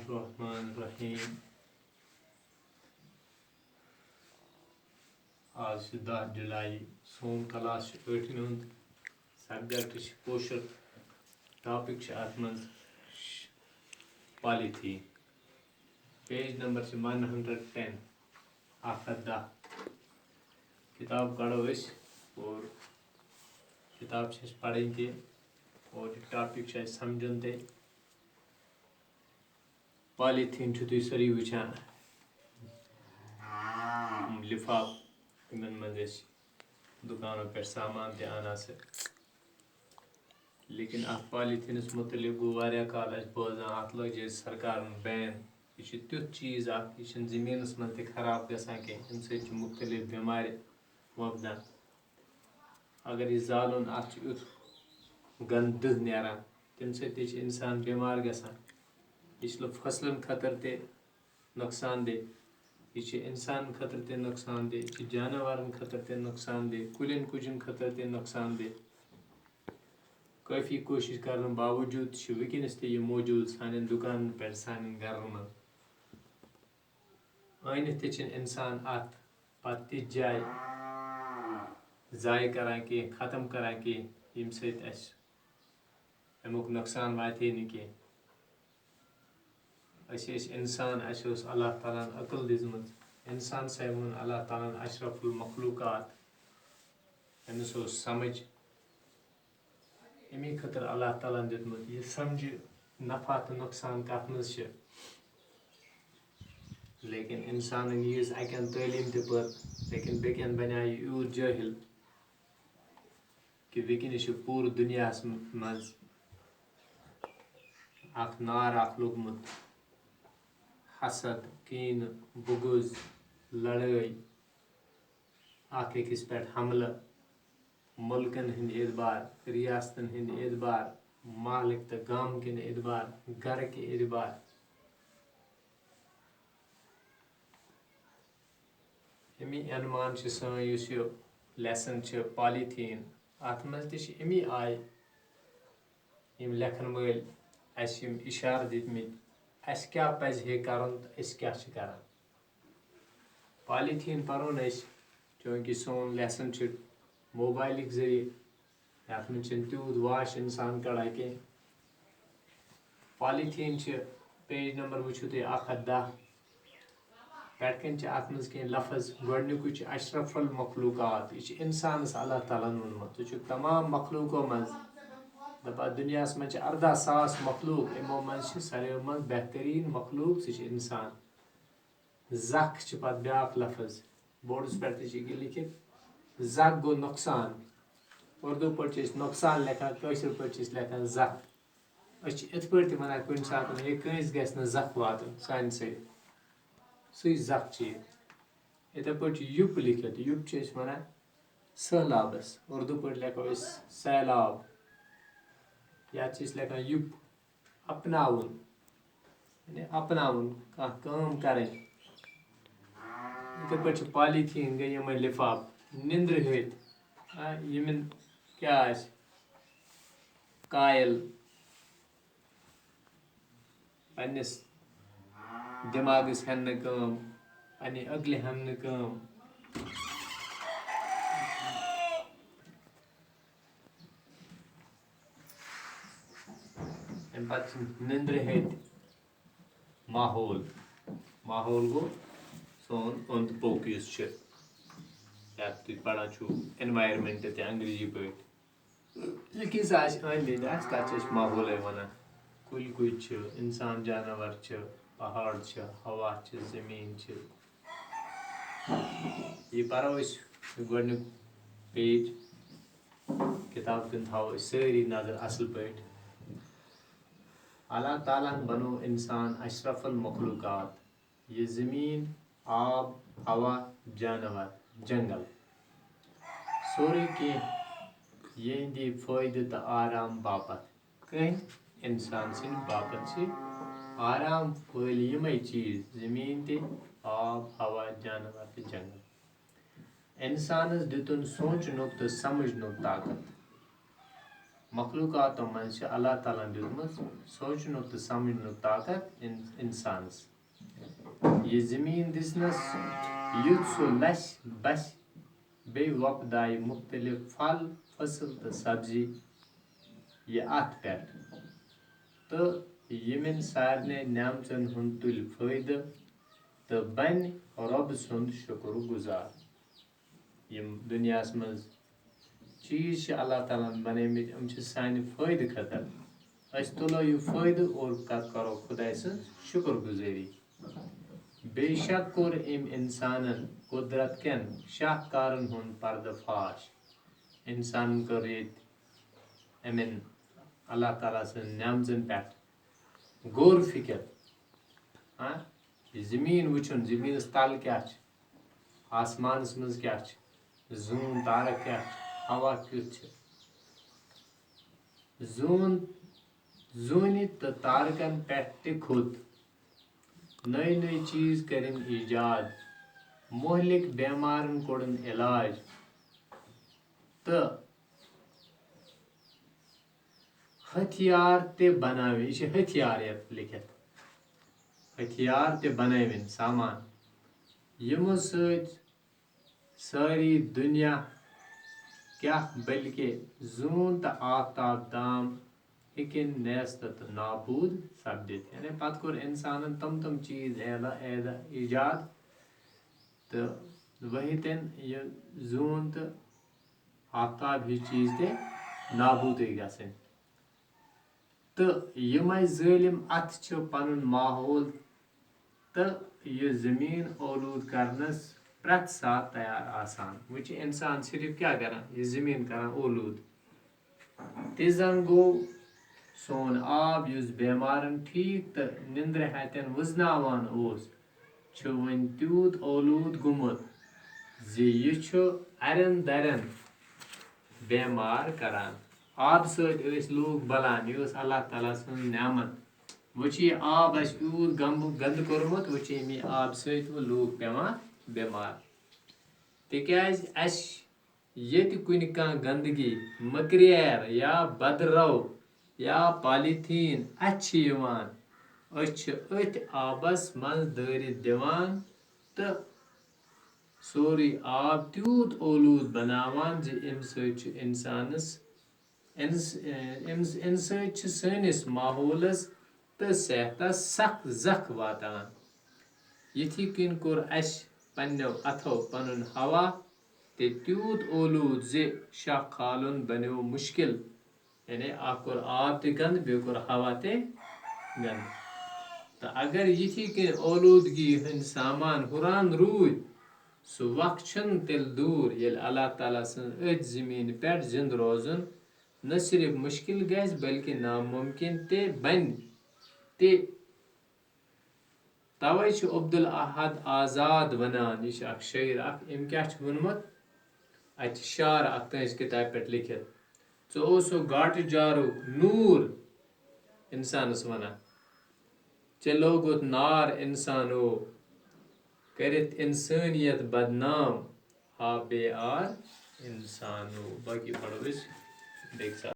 बिस्मिल्लाहिर्रहमानिर्रहीम। आज 10 जुलाई सोन class 8 हुंद subject kosher topic अत मज पॉलीथीन पेज नंबर 110 110 किताब कड़ो और किताब पढ़ी तह और टॉपिक समझन ते पॉलीथीन तुम सारी वुचान लिफाफ इन मज दुकानों पे सामान आना से लेकिन अ पॉलीथीनस मुतलिक गो वारिया काल बोजान अत लग सरकार बैन यह तुथ चीज़ यह जमीनस मन त खराब गसान कह अम मुख्तलिफ बेमार वपदान अगर यह जालन अत गंद नारान तम सत इंसान बीमार गसान यह फसलन खतर ते नुकसान दे यह इंसान खतर ते नुकसान दे यह जानवर खतर ते नुकसान दे कुलिन कुजन खतर ते नुकसान दे काफ़ी कोशिश करने बावजूद वनस तह मौजूद सान दुकान पे सान घर मन अनित तह इंसान अत पत ति जाए ज़ाय करान कह ख़त्म करान कह यम सत अमुक नुकसान वाते न कह इंसान अल्लाह ताला अकल दिजम इंसान सा वो अल्लाह ताला अशरफुल मखलूकात अमिस समझ अमी खतर अल्लाह ताला दितमुत यह समझ नफ़ा तो नुकसान कत मज लेकिन इंसान यीज अकन तालीम तह लेकिन बेकन बना यूत जाहिल कि वनस पूरे दुनिया मज नार लोगमुत हसद कीन बुगुज लड़ाई अकिस पे हमला मुल्कन हंद एतबार रियासतन हंद एतबार महलक तो गाम कन एतबार घर के एतबार अमी अनुमान सन यह लेसन पॉलीथीन अत मज तमी आय लेखन वल इशार दितमित अस क्या पज हे करन अस क्या करान पॉलीथीन परो चूँकि सोन लेसन मोबाइल जरिए अत मे तूत वाश इंसान कड़ा कह पॉलीथीन पेज नंबर वो तुम 110 पेटकन अत मज कह लफज गोडनिक अशरफुल मखलूकात यह इंसान अल्लाह ताला वोनमुत तुझ तमाम मखलूकों मज दपा दुनिया मज 18,000 मखलूक इमो मज सारे मज बेहतरीन मखलूक सह इंसान जख पत ब्याक लफज बोर्डस पे लिखित जख गो नुकसान उर्दू पे नुकसान लेखान कशर पे लेखान जख इत पे वन कुछ सात कंस गि जख वात सान सही जख इथे पे युप लिखित युप वन सैलाबस उर्दू पे लिखो सैलाब या लेखान युप अपनाउन यानी अपनाउन कम करें इथे पे पॉलीथीन गई यम लिफाफ निंद्र हत यमन क्या कायल पन्निस दिमागस हन कम पन्ने अकल हन कम निंद्र हत माहौल माहौल गो सोन अंद पोक तुम पढ़ा एनवायरमेंट ते अंग्रेजी पे यह किस अंद तथ माहौल वन कुल कुछ इंसान जानवर पहाड़ हवा जमीन यह पढ़ो गोडनिक पेज किताब कन थो सारी नजर असल पे अल्लाह ताला बनो इंसान अशरफुल मखलूकात यह ज़मीन आब हवा जानवर जंगल सोरे कह यहंदि फ़ायदे तो आराम बापत कह इंसान सद बापत आराम फल यम चीज़ ज़मीन ते आब हवा जानवर तो जंगल इंसानस दितुन सोचनुक तो समझनुक ताकत मखलूकातों मज अल्लाह ताला दितमुत सोचनुक तो समझनुक ताकत इंसानस ये ज़मीन दिसनस युद्ध सो लश बश बे वपदाय मुख्तलिफ फल फसल तो सब्जी ये अत पे तो यमिन सारने नामचन हुंद तुल फायदे तो बन रब सुंद शुक्र गुजार यम दुनियास मज चीज अल्लाह ताला बने सान फायदे खतर अस तुलो यह फायदे और करो खुदा शुक्र गुजारी बेशक कोर अम इंसान कुदरत कन शाहकारन हुंद पर्दफाश इंसान कर अमिन अल्लाह ताला सन नामजन पे गौर फिक्र हाँ ज़मीन वुचन ज़मीनस तल क्या आसमानस मज क्या जून तारक क्या हवा क्युत जून तो तारकन पे खुद नई नई चीज करें ईजाद मोहलिक बेमारन कोड़न इलाज तो हथियार ते बनावे यह हथियार लिखित हथियार ते बनाविन सामान यमो सारी दुनिया क्या बल्कि जून तो आफ्ताब दाम हेकिन नेस्त तो नाबूद सपदित यानी पत कोर इंसान तम चीज ईजाद तो वही तन यह जून तो आफ्ताब ही चीज ते नाबूद गसन तो यम ज़ालिम अत पन माहौल तो यह ज़मीन ओलूद करनस प्रत साथ तैयार आसान वो इंसान सिर्फ क्या करान यह ज़मीन करान ओलूद तिजन गो सोन आब युस बेमारन ठीक तो निंद्र हतन वजनावान वन तूत ओलूद गुमुत यह अरन दरन बेमार करान आब सत लोग बलान यह अल्लाह ताला सुन नेमत वो आब यूत गंद कोरमुत वो आब सत लोग पेवान बेमार तिकाज अस ये कुन गंदगी मकरेर या बदरव या पॉलीथीन अथ आबस मज दारित दिवान तो सोरी आब तूत ओलूद बनावान सनिस माहौलस तो सेहतस सख जख वातान यथी कन कोर अस पन्नो अथो पनुन हवा ते तूत ओलूद शाह खालन बनो मुश्किल यानी कोर आब ते गंद बे कोर हवा ते गंद तो अगर यथी कन ओलूदगी हंद सामान हुरान रूद सो वक्त तेल दूर ये अल्लाह ताला सन ज़मीन पे जिंद रोजन न सिर्फ मुश्किल गस बल्कि नामुमकिन ते बन ते तवे अब्दुल अहद आजाद वनान यह शेर अम क्या वोनमुत अत शार तज किताब पे लिखित सो गाट जारो नूर इंसानस वनान चे लोगुत नार इंसानो करित इंसानियत बदनाम हा बेआर इंसानो बाकी पढ़ो इस